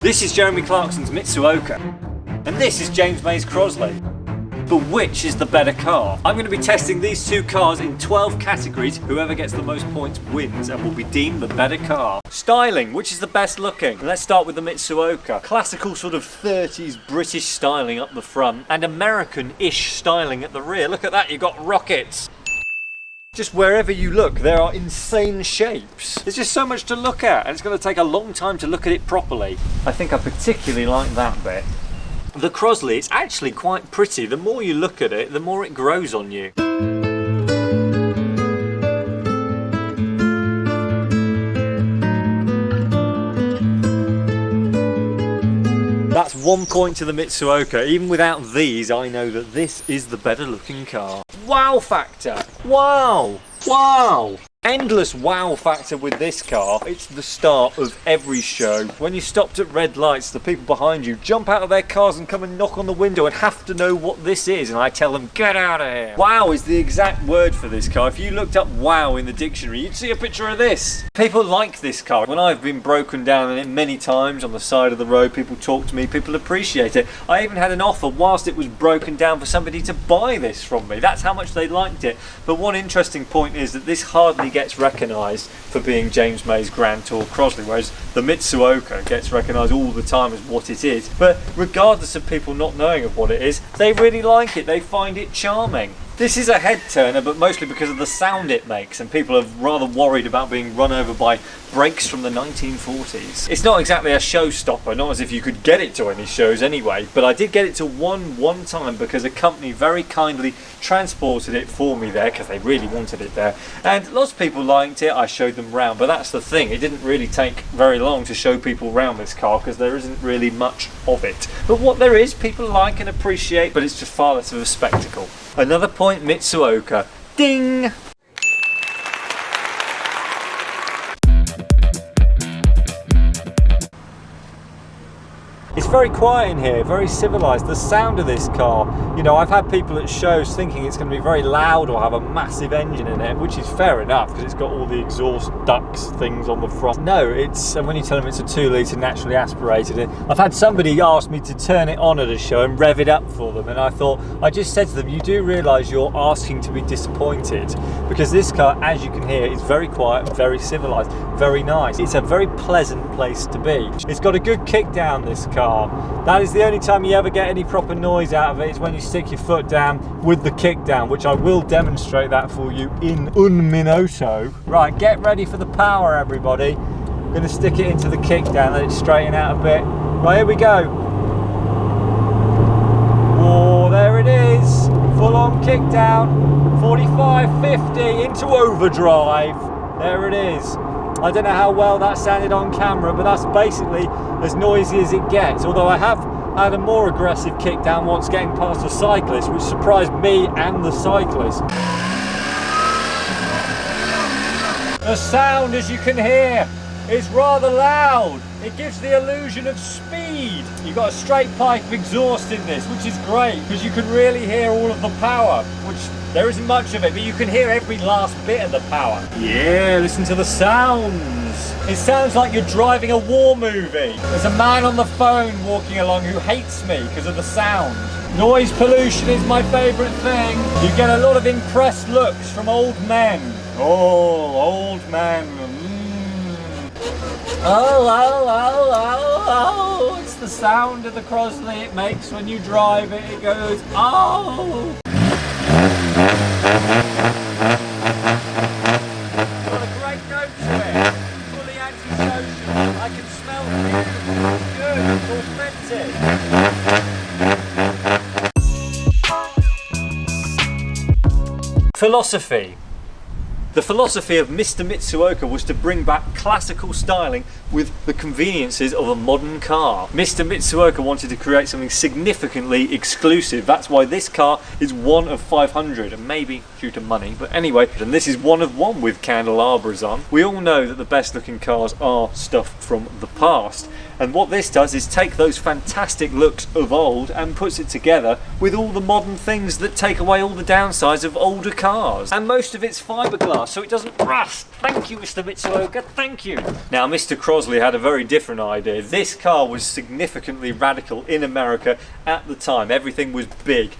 This is Jeremy Clarkson's Mitsuoka, and this is James May's Crosley. But which is the better car? I'm going to be testing these two cars in 12 categories. Whoever gets the most points wins and will be deemed the better car. Styling, which is the best looking? Let's start with the Mitsuoka. Classical sort of 30s British styling up the front and American-ish styling at the rear. Look at that, you've got rockets. Just wherever you look, there are insane shapes. There's just so much to look at, and it's going to take a long time to look at it properly. I think I particularly like that bit. The Crosley, it's actually quite pretty. The more you look at it, the more it grows on you. That's 1 point to the Mitsuoka. Even without these, I know that this is the better looking car. Wow factor! Wow! Wow! Endless wow factor with this car. It's the start of every show. When you stopped at red lights, the people behind you jump out of their cars and come and knock on the window and have to know what this is, and I tell them, get out of here. Wow is the exact word for this car. If you looked up wow in the dictionary, you'd see a picture of this. People like this car. When I've been broken down in it many times on the side of the road, people talk to me, people appreciate it. I even had an offer whilst it was broken down for somebody to buy this from me. That's how much they liked it. But one interesting point is that this hardly gets recognised for being James May's Grand Tour Crosley, whereas the Mitsuoka gets recognised all the time as what it is. But regardless of people not knowing of what it is, they really like it, they find it charming. This is a head turner, but mostly because of the sound it makes, and people are rather worried about being run over by brakes from the 1940s. It's not exactly a showstopper, not as if you could get it to any shows anyway, but I did get it to one time because a company very kindly transported it for me there because they really wanted it there, and lots of people liked it. I showed them round, but that's the thing, it didn't really take very long to show people round this car because there isn't really much of it. But what there is, people like and appreciate, but it's just far less of a spectacle. Another point, Mitsuoka. Ding! It's very quiet in here, very civilised. The sound of this car, you know, I've had people at shows thinking it's going to be very loud or have a massive engine in it, which is fair enough because it's got all the exhaust ducts things on the front. No, it's, and when you tell them it's a 2 litre naturally aspirated, I've had somebody ask me to turn it on at a show and rev it up for them, and I thought, I just said to them, you do realise you're asking to be disappointed, because this car, as you can hear, is very quiet, very civilised, very nice. It's a very pleasant place to be. It's got a good kick down, this car. That is the only time you ever get any proper noise out of it, is when you stick your foot down with the kick down, which I will demonstrate that for you in un minuto. Right, get ready for the power, everybody. I'm going to stick it into the kick down, let it straighten out a bit. Right, here we go. Oh, there it is. Full on kick down. 45, 50 into overdrive. There it is. I don't know how well that sounded on camera, but that's basically as noisy as it gets. Although I have had a more aggressive kick down once getting past a cyclist, which surprised me and the cyclist. The sound, as you can hear, is rather loud. It gives the illusion of speed. You've got a straight pipe exhaust in this, which is great because you can really hear all of the power, which there isn't much of it, but you can hear every last bit of the power. Yeah, listen to the sounds. It sounds like you're driving a war movie. There's a man on the phone walking along who hates me because of the sound. Noise pollution is my favourite thing. You get a lot of impressed looks from old men. Oh, old men. Oh, it's the sound of the Crosley it makes when you drive it. It goes, oh. Got a great note to it. Fully antisocial. I can smell it. Good, authentic. Philosophy. The philosophy of Mr. Mitsuoka was to bring back classical styling with the conveniences of a modern car. Mr. Mitsuoka wanted to create something significantly exclusive. That's why this car is one of 500, and maybe due to money. But anyway, and this is one of one with candelabras on. We all know that the best looking cars are stuff from the past. And what this does is take those fantastic looks of old and puts it together with all the modern things that take away all the downsides of older cars. And most of it's fiberglass, so it doesn't rust. Thank you, Mr. Mitsuoka, thank you. Now, Mr. Crosley had a very different idea. This car was significantly radical in America at the time. Everything was big,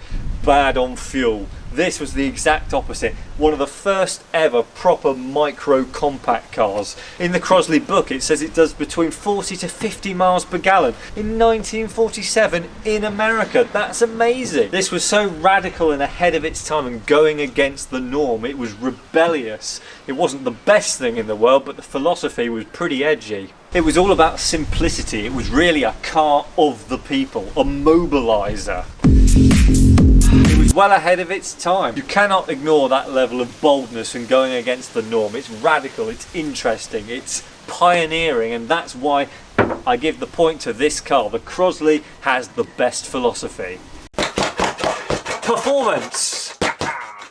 bad on fuel. This was the exact opposite. One of the first ever proper micro compact cars. In the Crosley book it says it does between 40 to 50 miles per gallon in 1947 in America. That's amazing. This was so radical and ahead of its time and going against the norm. It was rebellious. It wasn't the best thing in the world, but the philosophy was pretty edgy. It was all about simplicity. It was really a car of the people, a mobiliser. It was well ahead of its time. You cannot ignore that level of boldness and going against the norm. It's radical, it's interesting, it's pioneering, and that's why I give the point to this car. The Crosley has the best philosophy. Performance!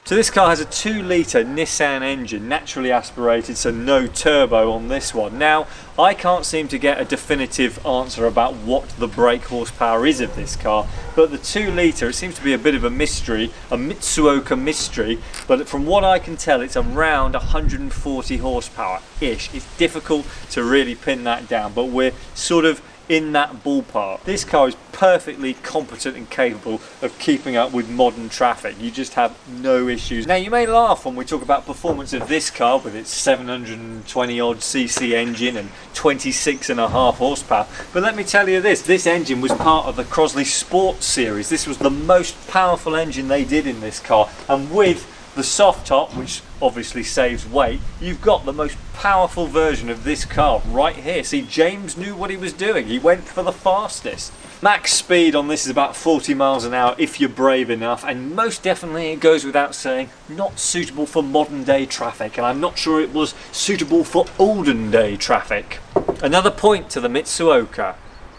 So this car has a 2-litre Nissan engine, naturally aspirated, so no turbo on this one. Now, I can't seem to get a definitive answer about what the brake horsepower is of this car, but the 2-litre, it seems to be a bit of a mystery, a Mitsuoka mystery, but from what I can tell, it's around 140 horsepower-ish. It's difficult to really pin that down, but we're sort of in that ballpark. This car is perfectly competent and capable of keeping up with modern traffic. You just have no issues. Now, you may laugh when we talk about performance of this car with its 720 odd cc engine and 26.5 horsepower, but let me tell you this engine was part of the Crosley Sport series. This was the most powerful engine they did in this car, and with the soft top, which obviously saves weight, you've got the most powerful version of this car right here. See, James knew what he was doing. He went for the fastest. Max speed on this is about 40 miles an hour if you're brave enough, and most definitely, it goes without saying, not suitable for modern day traffic, and I'm not sure it was suitable for olden day traffic. Another point to the Mitsuoka.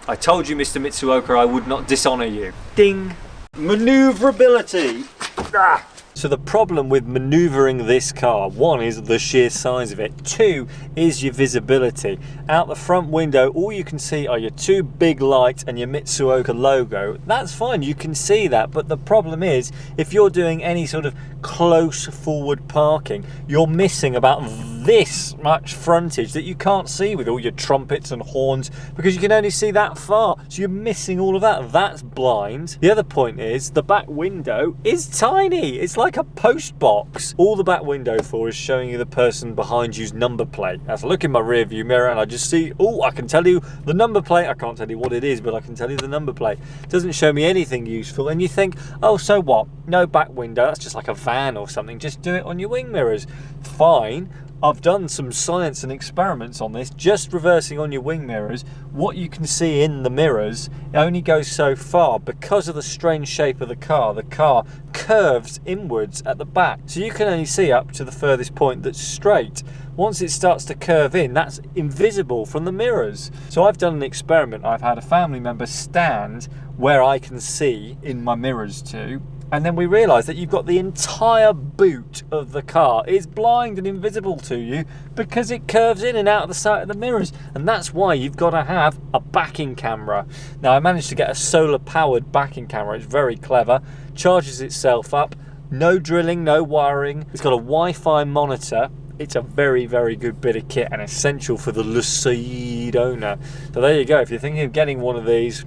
I told you, Mr. Mitsuoka, I would not dishonour you. Ding! Manoeuvrability! Ah. So the problem with manoeuvring this car, one is the sheer size of it, two is your visibility. Out the front window, all you can see are your two big lights and your Mitsuoka logo. That's fine, you can see that, but the problem is, if you're doing any sort of close forward parking, you're missing about this much frontage that you can't see with all your trumpets and horns, because you can only see that far, so you're missing all of that. That's blind. The other point is, the back window is tiny. It's like a post box. All the back window for is showing you the person behind you's number plate. As I look in my rear view mirror and I just see, oh, I can tell you the number plate. I can't tell you what it is, but I can tell you the number plate. It doesn't show me anything useful, and you think, oh, so what? No back window, that's just like a van or something. Just do it on your wing mirrors. Fine. I've done some science and experiments on this. Just reversing on your wing mirrors, what you can see in the mirrors only goes so far. Because of the strange shape of the car curves inwards at the back, so you can only see up to the furthest point that's straight. Once it starts to curve in, that's invisible from the mirrors. So I've done an experiment. I've had a family member stand where I can see in my mirrors too, and then we realised that you've got the entire boot of the car is blind and invisible to you because it curves in and out of the sight of the mirrors, and that's why you've got to have a backing camera. Now, I managed to get a solar powered backing camera. It's very clever, charges itself up, no drilling, no wiring. It's got a Wi-Fi monitor. It's a very, very good bit of kit and essential for the Seyde owner. So there you go. If you're thinking of getting one of these,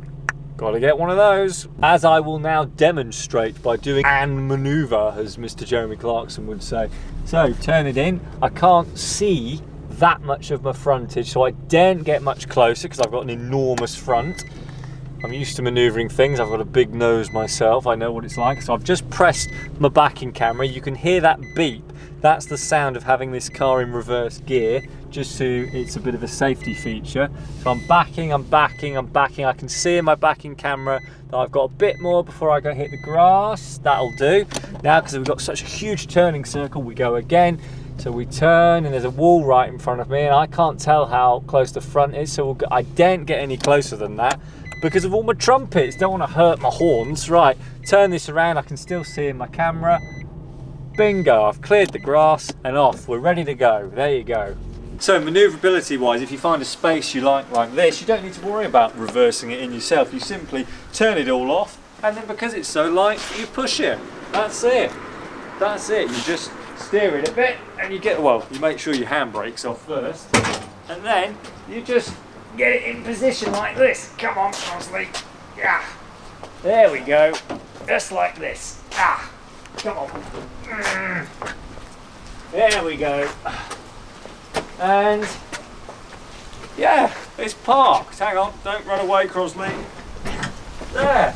gotta get one of those. As I will now demonstrate by doing an manoeuvre, as Mr. Jeremy Clarkson would say. So, turn it in. I can't see that much of my frontage, so I daren't get much closer because I've got an enormous front. I'm used to manoeuvring things. I've got a big nose myself. I know what it's like. So I've just pressed my backing camera. You can hear that beep. That's the sound of having this car in reverse gear, just so it's a bit of a safety feature. So I'm backing. I can see in my backing camera that I've got a bit more before I go hit the grass. That'll do. Now, because we've got such a huge turning circle, we go again. So we turn and there's a wall right in front of me, and I can't tell how close the front is, so I daren't get any closer than that because of all my trumpets. Don't want to hurt my horns. Right, turn this around. I can still see in my camera. bingo, I've cleared the grass and off, we're ready to go. There you go. So manoeuvrability wise, if you find a space you like this, you don't need to worry about reversing it in yourself. You simply turn it all off, and then because it's so light, you push it. That's it. That's it. You just steer it a bit and you get, well, you make sure your handbrake's off first, and then you just get it in position like this. Come on, Crosley. Yeah. There we go. Just like this. Ah. Come on. There we go. And yeah, it's parked. Hang on, don't run away, Crosley. There.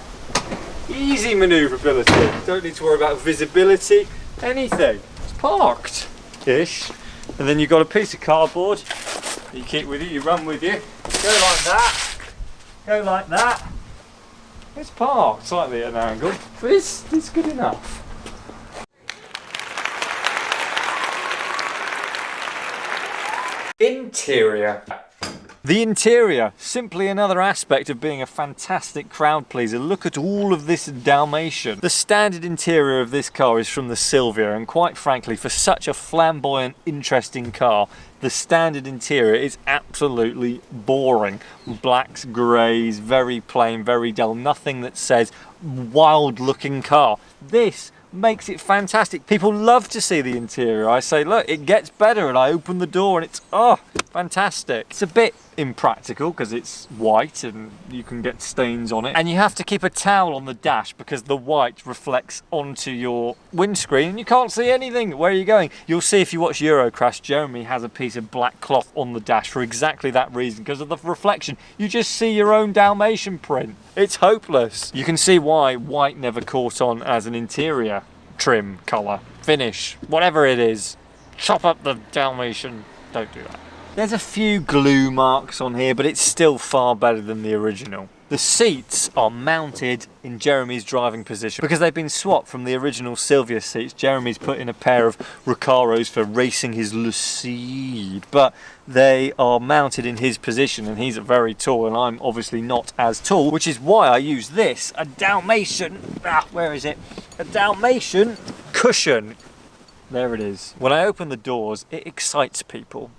Easy manoeuvrability. Don't need to worry about visibility, anything. It's parked ish. And then you've got a piece of cardboard you keep with you, you run with you. Go like that. Go like that. It's parked slightly at an angle, but it's good enough. Interior. The interior, simply another aspect of being a fantastic crowd pleaser. Look at all of this Dalmatian. The standard interior of this car is from the Silvia, and quite frankly, for such a flamboyant, interesting car, the standard interior is absolutely boring. Blacks, greys, very plain, very dull, nothing that says wild looking car. This makes it fantastic. People love to see the interior. I say, look, it gets better, and I open the door and it's, oh, fantastic. It's a bit impractical because it's white and you can get stains on it, and you have to keep a towel on the dash because the white reflects onto your windscreen and you can't see anything. Where are you going? You'll see if you watch Eurocrash, Jeremy has a piece of black cloth on the dash for exactly that reason, because of the reflection. You just see your own Dalmatian print. It's hopeless. You can see why white never caught on as an interior trim, colour, finish, whatever it is. Chop up the Dalmatian. Don't do that. There's a few glue marks on here, but it's still far better than the original. The seats are mounted in Jeremy's driving position because they've been swapped from the original Silvia seats. Jeremy's put in a pair of Recaros for racing his Lucide, but they are mounted in his position, and he's very tall and I'm obviously not as tall, which is why I use this, a Dalmatian, where is it? A Dalmatian cushion. There it is. When I open the doors, it excites people.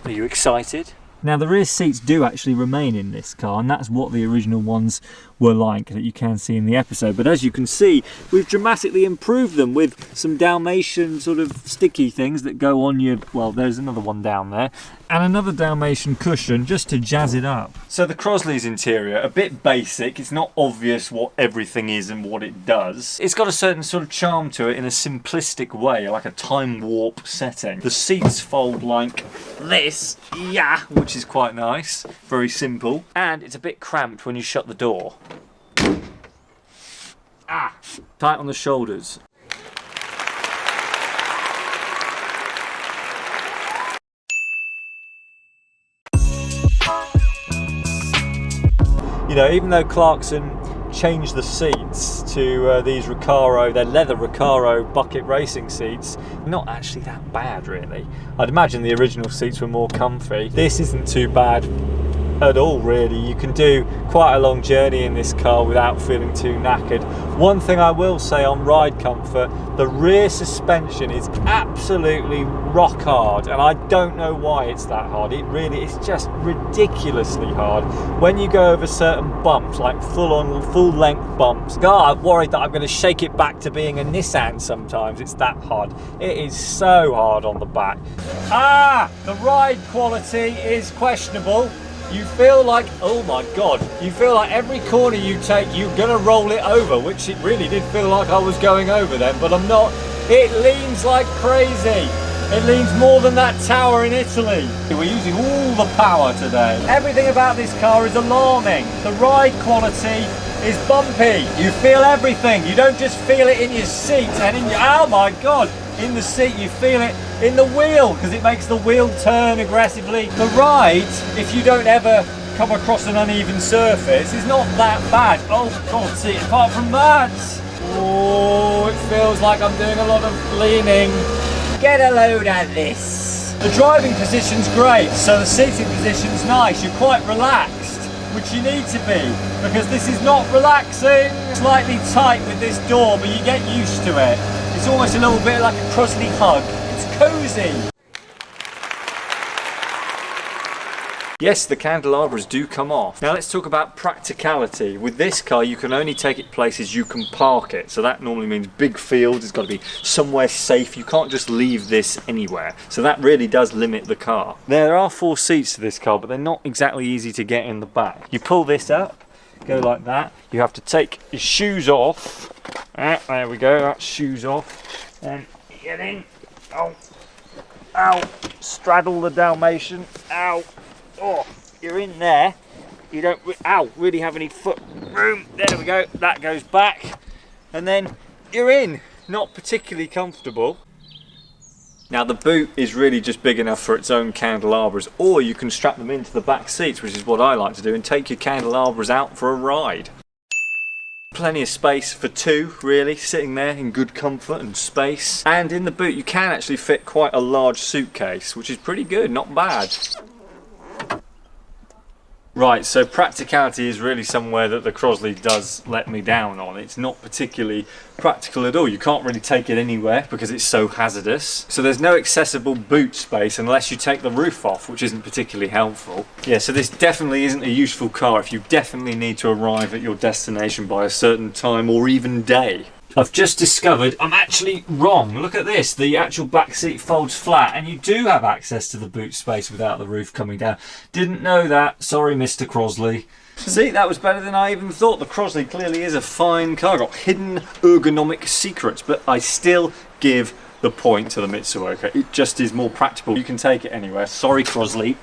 Are you excited? Now the rear seats do actually remain in this car, and that's what the original ones were like that you can see in the episode. But as you can see, we've dramatically improved them with some Dalmatian sort of sticky things that go on your, well, there's another one down there, and another Dalmatian cushion just to jazz it up. So the Crosley's interior, a bit basic. It's not obvious what everything is and what it does. It's got a certain sort of charm to it in a simplistic way, like a time warp setting. The seats fold like this, yeah, which is quite nice, very simple, and it's a bit cramped when you shut the door. Tight on the shoulders. You know, even though Clarkson changed the seats to these Recaro, they're leather Recaro bucket racing seats, not actually that bad really. I'd imagine the original seats were more comfy. This isn't too bad at all really. You can do quite a long journey in this car without feeling too knackered. One thing I will say on ride comfort, the rear suspension is absolutely rock hard, and I don't know why it's that hard. It really is just ridiculously hard. When you go over certain bumps, like full length bumps, God, I'm worried that I'm going to shake it back to being a Nissan sometimes. It's that hard. It is so hard on the back. The ride quality is questionable. You feel like, oh my God, you feel like every corner you take, you're gonna roll it over, which it really did feel like I was going over then, but I'm not. It leans like crazy. It leans more than that tower in Italy. We're using all the power today. Everything about this car is alarming. The ride quality is bumpy. You feel everything. You don't just feel it in your seat and in your, oh my God, in the seat you feel it in the wheel because it makes the wheel turn aggressively. The ride, if you don't ever come across an uneven surface, is not that bad. Oh God, see, apart from that, oh, it feels like I'm doing a lot of leaning. Get a load of this. The driving position's great, so the seating position's nice. You're quite relaxed. which you need to be, because this is not relaxing. Slightly tight with this door, but you get used to it. It's almost a little bit like a Crosley hug. It's cozy. Yes, the candelabras do come off. Now let's talk about practicality. With this car, you can only take it places you can park it. So that normally means big fields, it's got to be somewhere safe. You can't just leave this anywhere. So that really does limit the car. There are 4 seats to this car, but they're not exactly easy to get in the back. You pull this up, go like that. You have to take your shoes off. There we go, that's shoes off. And get in. Oh, ow, straddle the Dalmatian. Ow. Oh, you're in there. You don't really have any foot room. There we go. That goes back. And then you're in. Not particularly comfortable. Now the boot is really just big enough for its own candelabras, or you can strap them into the back seats, which is what I like to do, and take your candelabras out for a ride. Plenty of space for 2, really, sitting there in good comfort and space. And in the boot you can actually fit quite a large suitcase, which is pretty good, not bad. Right, so practicality is really somewhere that the Crosley does let me down on. It's not particularly practical at all. You can't really take it anywhere because it's so hazardous. So there's no accessible boot space unless you take the roof off, which isn't particularly helpful. Yeah, so this definitely isn't a useful car if you definitely need to arrive at your destination by a certain time or even day. I've just discovered I'm actually wrong. Look at this, the actual back seat folds flat and you do have access to the boot space without the roof coming down. Didn't know that, sorry Mr. Crosley. See, that was better than I even thought. The Crosley clearly is a fine car, got hidden ergonomic secrets, but I still give the point to the Mitsuoka. It just is more practical. You can take it anywhere. Sorry Crosley.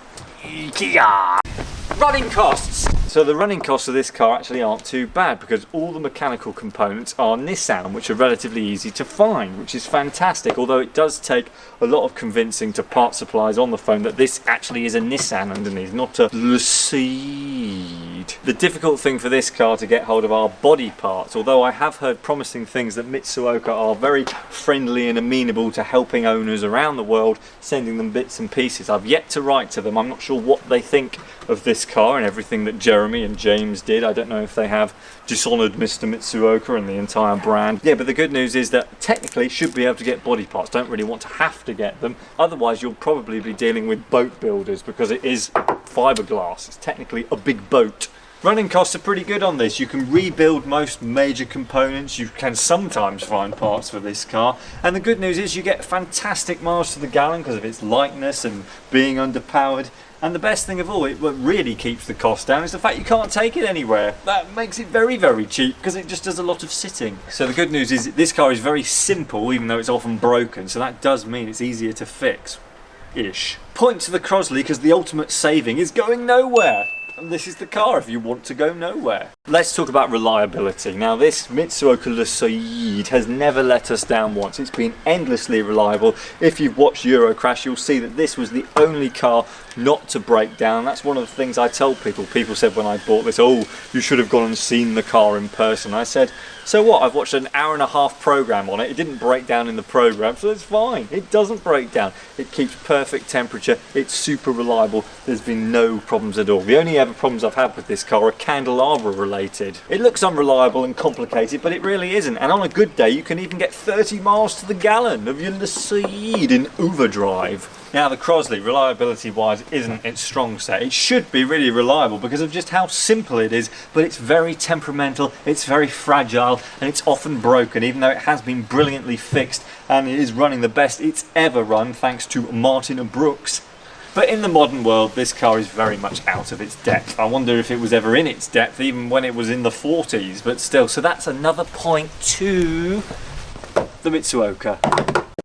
Running costs. So the running costs of this car actually aren't too bad because all the mechanical components are Nissan, which are relatively easy to find, which is fantastic, although it does take a lot of convincing to part supplies on the phone that this actually is a Nissan underneath, not a Seyde. The difficult thing for this car to get hold of are body parts, although I have heard promising things that Mitsuoka are very friendly and amenable to helping owners around the world, sending them bits and pieces. I've yet to write to them. I'm not sure what they think of this car and everything that Jeremy and James did. I don't know if they have dishonoured Mr. Mitsuoka and the entire brand. Yeah, but the good news is that technically should be able to get body parts. Don't really want to have to get them. Otherwise you'll probably be dealing with boat builders because it is fiberglass. It's technically a big boat. Running costs are pretty good on this. You can rebuild most major components. You can sometimes find parts for this car. And the good news is you get fantastic miles to the gallon because of its lightness and being underpowered. And the best thing of all, what really keeps the cost down is the fact you can't take it anywhere. That makes it very, very cheap because it just does a lot of sitting. So the good news is this car is very simple, even though it's often broken. So that does mean it's easier to fix-ish. Point to the Crosley because the ultimate saving is going nowhere. And this is the car if you want to go nowhere. Let's talk about reliability. Now this Mitsuoka Seyde has never let us down once. It's been endlessly reliable. If you've watched Eurocrash, you'll see that this was the only car not to break down. That's one of the things I tell people. People said when I bought this, oh, you should have gone and seen the car in person. I said, so what? I've watched an hour-and-a-half program on it. It didn't break down in the program, so it's fine. It doesn't break down. It keeps perfect temperature. It's super reliable. There's been no problems at all. The only ever problems I've had with this car are candelabra related. It looks unreliable and complicated, but it really isn't. And on a good day, you can even get 30 miles to the gallon of your Seyde in overdrive. Now the Crosley, reliability-wise, isn't its strong set. It should be really reliable because of just how simple it is, but it's very temperamental, it's very fragile, and it's often broken, even though it has been brilliantly fixed and it is running the best it's ever run thanks to Martin Brooks. But in the modern world, this car is very much out of its depth. I wonder if it was ever in its depth, even when it was in the 40s, but still. So that's another point to the Mitsuoka.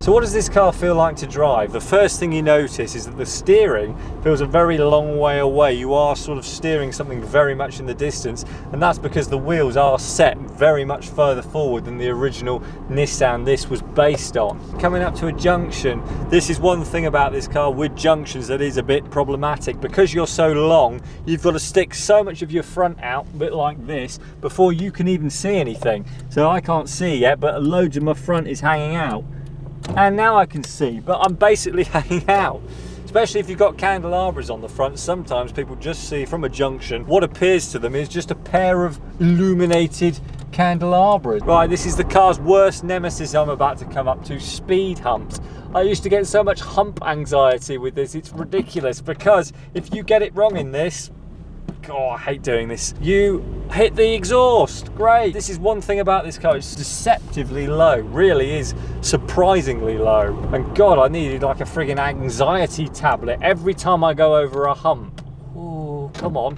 So what does this car feel like to drive? The first thing you notice is that the steering feels a very long way away. You are sort of steering something very much in the distance, and that's because the wheels are set very much further forward than the original Nissan this was based on. Coming up to a junction, this is one thing about this car with junctions that is a bit problematic. Because you're so long, you've got to stick so much of your front out, a bit like this, before you can even see anything. So I can't see yet, but loads of my front is hanging out. And now I can see, but I'm basically hanging out. especially if you've got candelabras on the front. Sometimes people just see from a junction what appears to them is just a pair of illuminated candelabras. Right, this is the car's worst nemesis I'm about to come up to, speed humps. I used to get so much hump anxiety with this, it's ridiculous, because if you get it wrong in this, God, I hate doing this. You hit the exhaust. Great. This is one thing about this car. It's deceptively low. Really is surprisingly low. And God, I needed like a friggin' anxiety tablet every time I go over a hump. Oh, come on.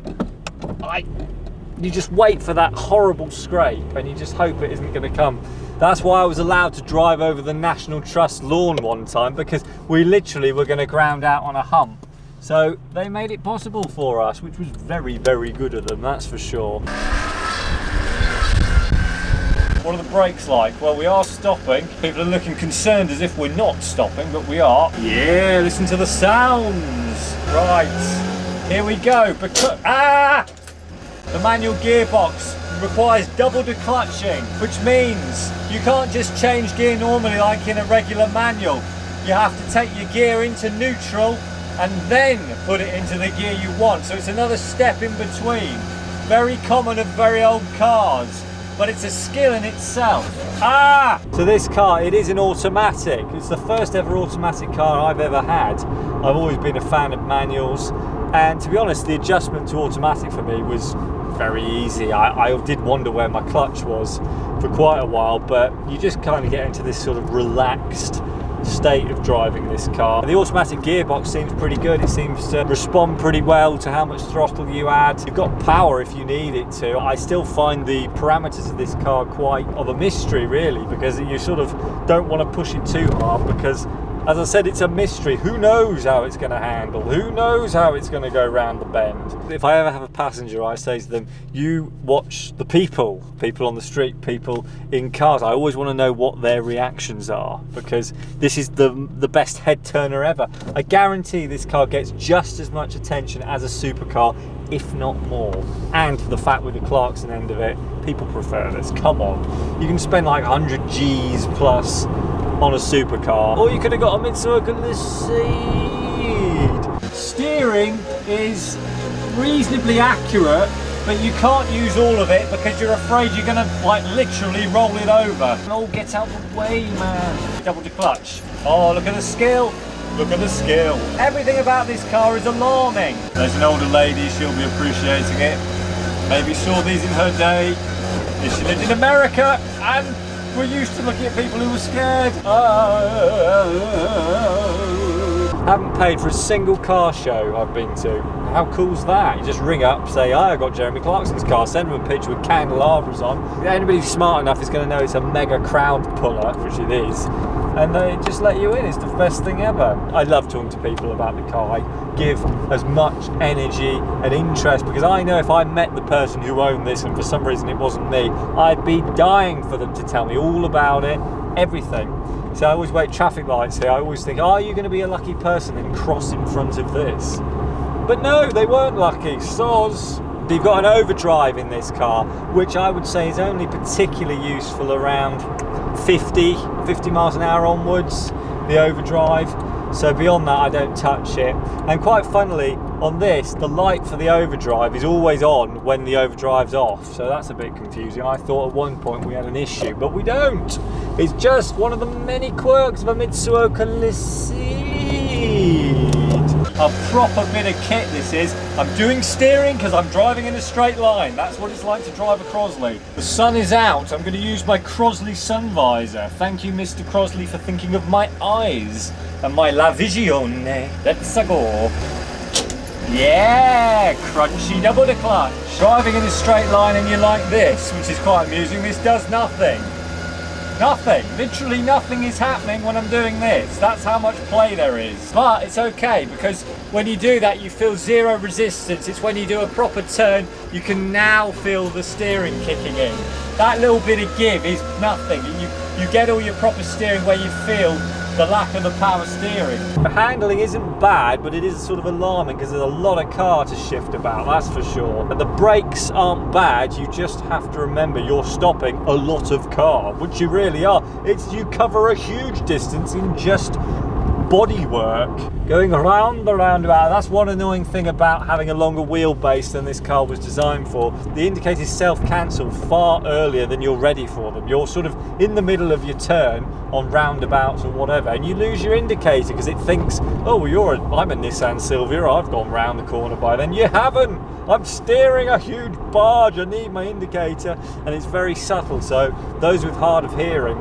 You just wait for that horrible scrape and you just hope it isn't going to come. That's why I was allowed to drive over the National Trust lawn one time, because we literally were going to ground out on a hump. So they made it possible for us, which was very, very good of them, that's for sure. What are the brakes like? Well, we are stopping. People are looking concerned as if we're not stopping, but we are. Yeah, listen to the sounds. Right, here we go. The manual gearbox requires double declutching, which means you can't just change gear normally like in a regular manual. You have to take your gear into neutral and then put it into the gear you want. So it's another step in between. Very common of very old cars, but it's a skill in itself. So this car, it is an automatic. It's the first ever automatic car I've ever had. I've always been a fan of manuals, and to be honest, the adjustment to automatic for me was very easy. I did wonder where my clutch was for quite a while, but you just kind of get into this sort of relaxed state of driving this car. The automatic gearbox seems pretty good. It seems to respond pretty well to how much throttle you add. You've got power if you need it to. I still find the parameters of this car quite of a mystery, really, because you sort of don't want to push it too hard, because as I said, it's a mystery. Who knows how it's going to handle? Who knows how it's going to go round the bend? If I ever have a passenger, I say to them, you watch the people on the street, people in cars. I always want to know what their reactions are, because this is the best head turner ever. I guarantee this car gets just as much attention as a supercar, if not more. And the fact with the Clarkson end of it, people prefer this. Come on. You can spend like 100 G's plus on a supercar, or you could have got a Mitsuoka Seyde. Steering is reasonably accurate, but you can't use all of it because you're afraid you're gonna like literally roll it over. Oh, get out the way, man. Double declutch. Oh, look at the skill. Look at the skill. Everything about this car is alarming. There's an older lady, she'll be appreciating it. Maybe saw these in her day. If she lived in America, and we're used to looking at people who were scared. Haven't paid for a single car show I've been to. How cool's that? You just ring up, say, I got Jeremy Clarkson's car, send them a picture with candelabras on. Anybody smart enough is going to know it's a mega crowd puller, which it is, and they just let you in. It's the best thing ever. I love talking to people about the car. I give as much energy and interest, because I know if I met the person who owned this and for some reason it wasn't me, I'd be dying for them to tell me all about it, everything. So I always wait traffic lights here. I always think, are you going to be a lucky person and cross in front of this? But no, they weren't lucky. Soz. You've got an overdrive in this car, which I would say is only particularly useful around 50 miles an hour onwards, the overdrive. So beyond that, I don't touch it. And quite funnily, on this, the light for the overdrive is always on when the overdrive's off. So that's a bit confusing. I thought at one point we had an issue, but we don't. It's just one of the many quirks of a Mitsuoka Seyde. A proper bit of kit this is. I'm doing steering because I'm driving in a straight line. That's what it's like to drive a Crosley. The sun is out. I'm going to use my Crosley sun visor. Thank you, Mr. Crosley, for thinking of my eyes and my la visione. Let's go. Yeah, crunchy double the clutch. Driving in a straight line and you're like this, which is quite amusing. This does nothing. Nothing, literally nothing is happening when I'm doing this. That's how much play there is. But it's okay, because when you do that, you feel zero resistance. It's when you do a proper turn, you can now feel the steering kicking in. That little bit of give is nothing. You get all your proper steering where you feel the lack of the power steering. The handling isn't bad, but it is sort of alarming because there's a lot of car to shift about, that's for sure. And the brakes aren't bad, you just have to remember you're stopping a lot of car, which you really are. You cover a huge distance in just bodywork going around the roundabout. That's one annoying thing about having a longer wheelbase than this car was designed for. The indicators self-cancel far earlier than you're ready for them. You're sort of in the middle of your turn on roundabouts or whatever, and you lose your indicator because it thinks, oh, well, I'm a Nissan Silvia, I've gone round the corner by then. You haven't. I'm steering a huge barge, I need my indicator, and it's very subtle, so those with hard of hearing,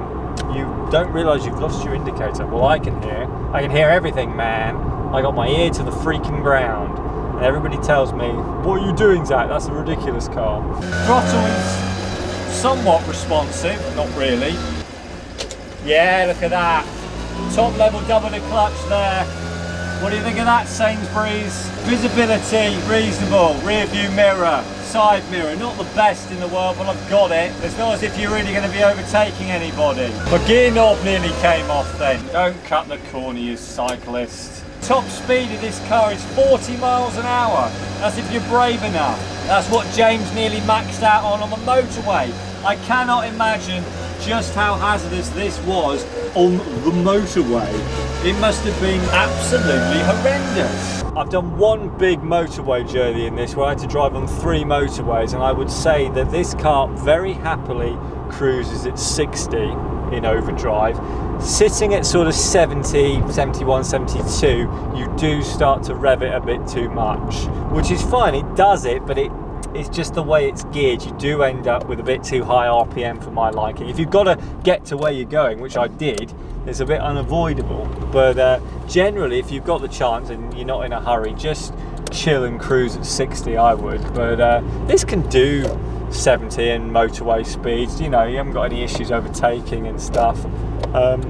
you don't realise you've lost your indicator. Well, I can hear everything, man. I got my ear to the freaking ground, and everybody tells me, what are you doing, Zach? That's a ridiculous car. Throttle is somewhat responsive, not really. Yeah, look at that. Top level double the clutch there. What do you think of that, Sainsbury's? Visibility, reasonable. Rear view mirror, side mirror, not the best in the world, but I've got it. It's not as if you're really going to be overtaking anybody. My gear knob nearly came off then. Don't cut the corner, you cyclist. Top speed of this car is 40 miles an hour. That's if you're brave enough. That's what James nearly maxed out on the motorway. I cannot imagine just how hazardous this was on the motorway. It must have been absolutely horrendous. I've done one big motorway journey in this where I had to drive on 3 motorways, and I would say that this car very happily cruises at 60 in overdrive. Sitting at sort of 70, 71, 72, you do start to rev it a bit too much, which is fine, it does it, but it's just the way it's geared. You do end up with a bit too high RPM for my liking. If you've got to get to where you're going, which I did, it's a bit unavoidable. But generally, if you've got the chance and you're not in a hurry, just chill and cruise at 60, I would. But this can do 70 in motorway speeds. You know, you haven't got any issues overtaking and stuff.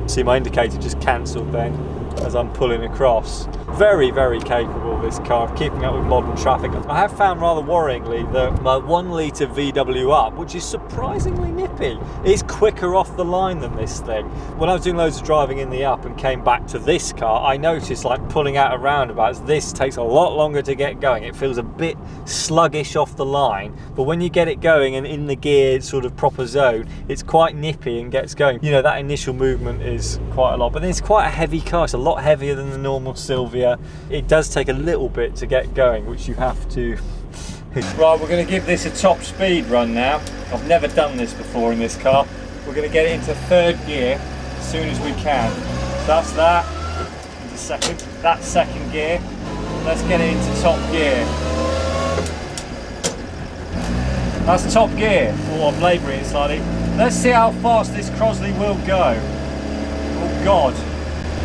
See, my indicator just cancelled then as I'm pulling across. Very, very capable, this car, of keeping up with modern traffic. I have found rather worryingly that my 1 litre VW up, which is surprisingly nippy, is quicker off the line than this thing. When I was doing loads of driving in the up and came back to this car, I noticed, like pulling out of roundabouts, this takes a lot longer to get going. It feels a bit sluggish off the line, but when you get it going and in the gear sort of proper zone, it's quite nippy and gets going. You know, that initial movement is quite a lot, but then it's quite a heavy car. It's a lot heavier than the normal Silvia. It does take a little bit to get going, which you have to. Right, we're going to give this a top speed run now. I've never done this before in this car. We're going to get it into 3rd gear as soon as we can. So that's that. Into second. That's 2nd gear. Let's get it into top gear. That's top gear. Oh, I'm labouring it slightly. Let's see how fast this Crosley will go. Oh God.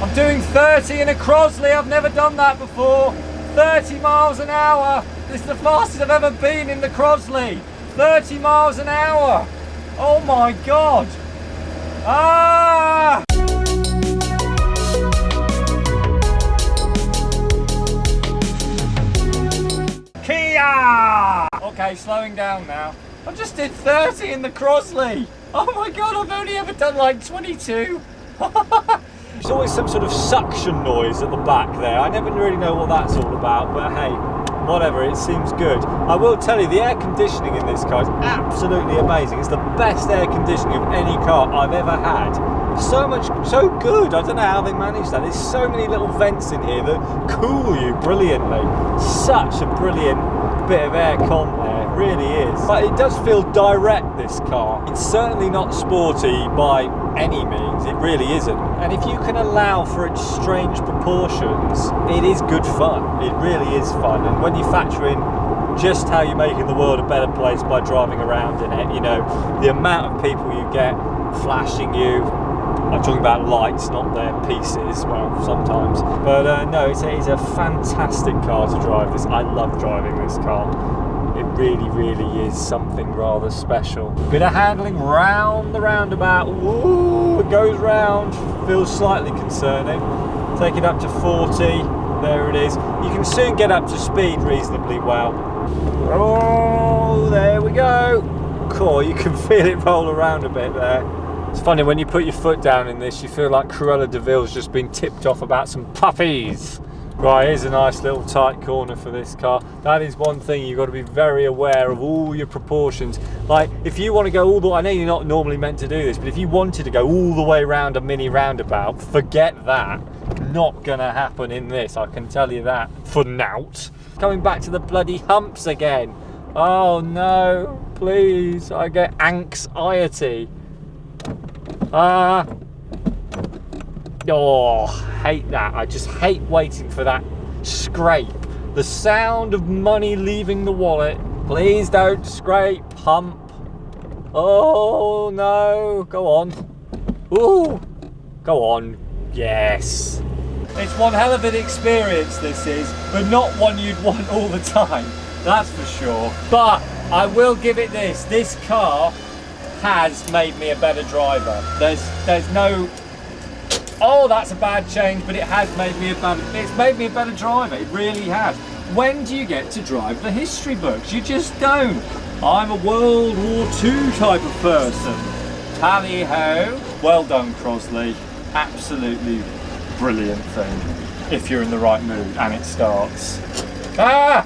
I'm doing 30 in a Crosley, I've never done that before. 30 miles an hour. This is the fastest I've ever been in the Crosley. 30 miles an hour. Oh my God. Ah! Kia! Okay, slowing down now. I just did 30 in the Crosley. Oh my God, I've only ever done like 22. There's always some sort of suction noise at the back there. I never really know what that's all about, but hey, whatever, it seems good. I will tell you, the air conditioning in this car is absolutely amazing. It's the best air conditioning of any car I've ever had. So good. I don't know how they manage that. There's so many little vents in here that cool you brilliantly. Such a brilliant bit of air con there. Really is. But it does feel direct, this car. It's certainly not sporty by any means, it really isn't. And if you can allow for its strange proportions, it is good fun. It really is fun. And when you factor in just how you're making the world a better place by driving around in it, you know, the amount of people you get flashing you. I'm talking about lights, not their pieces, well, sometimes. But no, it's a fantastic car to drive. I love driving this car. It really, really is something rather special. Bit of handling round the roundabout. Ooh, it goes round. Feels slightly concerning. Take it up to 40. There it is. You can soon get up to speed reasonably well. Oh, there we go. Cool, you can feel it roll around a bit there. It's funny, when you put your foot down in this, you feel like Cruella de Vil's just been tipped off about some puppies. Right, here's a nice little tight corner for this car. That is one thing you've got to be very aware of, all your proportions. Like, if you want to go all the way, I know you're not normally meant to do this, but if you wanted to go all the way around a mini roundabout, forget that. not gonna happen in this, I can tell you that. For nout. Coming back to the bloody humps again. Oh no, please, I get anxiety. Oh, hate that. I just hate waiting for that scrape. The sound of money leaving the wallet. Please don't scrape, hump. Oh no, go on. Ooh, go on. Yes. It's one hell of an experience, this is, but not one you'd want all the time, that's for sure. But I will give it this. This car has made me a better driver. There's no... Oh, that's a bad change, but it has made me it's made me a better driver. It really has. When do you get to drive the history books? You just don't. I'm a World War II type of person. Tally ho. Well done, Crosley. Absolutely brilliant thing. If you're in the right mood and it starts. Ah!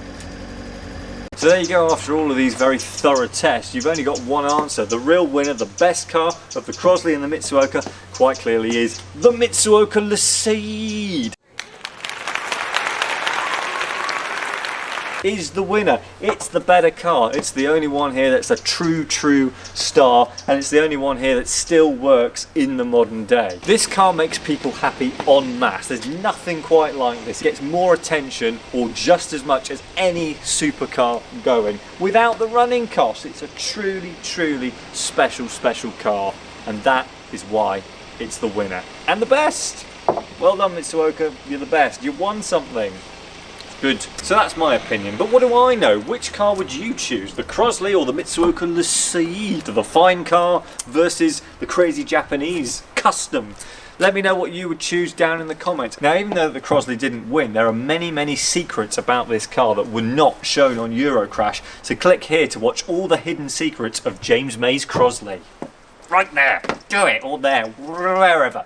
So there you go, after all of these very thorough tests, you've only got one answer. The real winner, the best car of the Crosley and the Mitsuoka, quite clearly is the Mitsuoka Seyde. Is the winner. It's the better car. It's the only one here that's a true star, and it's the only one here that still works in the modern day. This car makes people happy en masse. There's nothing quite like this. It gets more attention, or just as much as any supercar going, without the running costs. It's a truly special car, and that is why it's the winner and the best. Well done, Mitsuoka. You're the best. You won something. Good. So that's my opinion, but what do I know? Which car would you choose? The Crosley or the Mitsuoka Seyde? The fine car versus the crazy Japanese custom? Let me know what you would choose down in the comments. Now, even though the Crosley didn't win, there are many secrets about this car that were not shown on Eurocrash, so click here to watch all the hidden secrets of James May's Crosley. Right there. Do it. Or there. Wherever.